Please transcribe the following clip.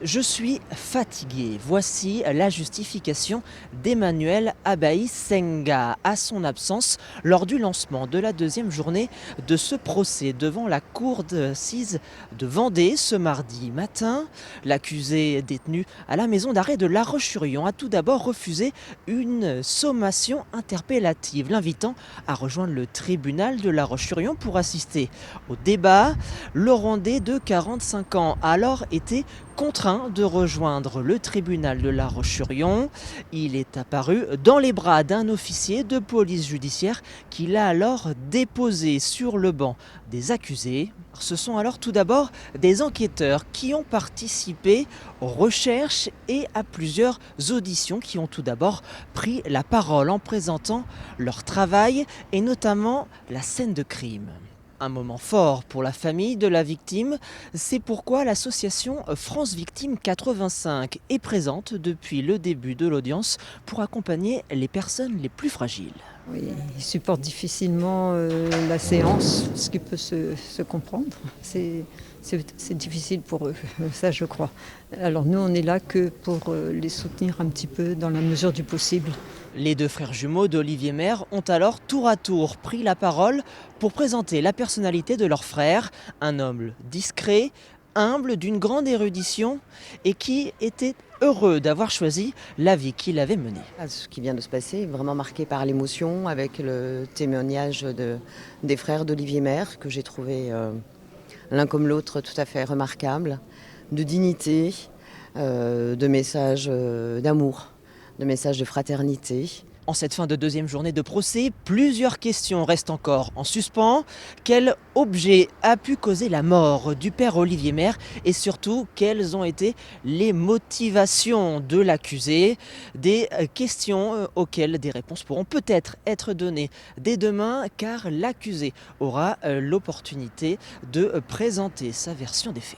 Je suis fatigué. Voici la justification d'Emmanuel Abaï Senga à son absence lors du lancement de la deuxième journée de ce procès devant la cour d'assises de Vendée ce mardi matin. L'accusé détenu à la maison d'arrêt de La Roche-sur-Yon a tout d'abord refusé une sommation interpellative, l'invitant à rejoindre le tribunal de La Roche-sur-Yon pour assister au débat. Le Rwandais de 45 ans a alors été contraint de rejoindre le tribunal de La Roche-sur-Yon. Il est apparu dans les bras d'un officier de police judiciaire qui l'a alors déposé sur le banc des accusés. Ce sont alors tout d'abord des enquêteurs qui ont participé aux recherches et à plusieurs auditions qui ont tout d'abord pris la parole en présentant leur travail et notamment la scène de crime. Un moment fort pour la famille de la victime, c'est pourquoi l'association France Victime 85 est présente depuis le début de l'audience pour accompagner les personnes les plus fragiles. Oui, ils supportent difficilement la séance, ce qui peut se comprendre. C'est difficile pour eux, ça je crois. Alors nous, on est là que pour les soutenir un petit peu dans la mesure du possible. Les deux frères jumeaux d'Olivier Maire ont alors tour à tour pris la parole pour présenter la personnalité de leur frère, un homme discret, humble, d'une grande érudition et qui était heureux d'avoir choisi la vie qu'il avait menée. Ce qui vient de se passer est vraiment marqué par l'émotion avec le témoignage des frères d'Olivier Maire que j'ai trouvé l'un comme l'autre tout à fait remarquable, de dignité, de messages d'amour, de messages de fraternité. En cette fin de deuxième journée de procès, plusieurs questions restent encore en suspens. Quel objet a pu causer la mort du père Olivier Maire et surtout quelles ont été les motivations de l'accusé? Des questions auxquelles des réponses pourront peut-être être données dès demain car l'accusé aura l'opportunité de présenter sa version des faits.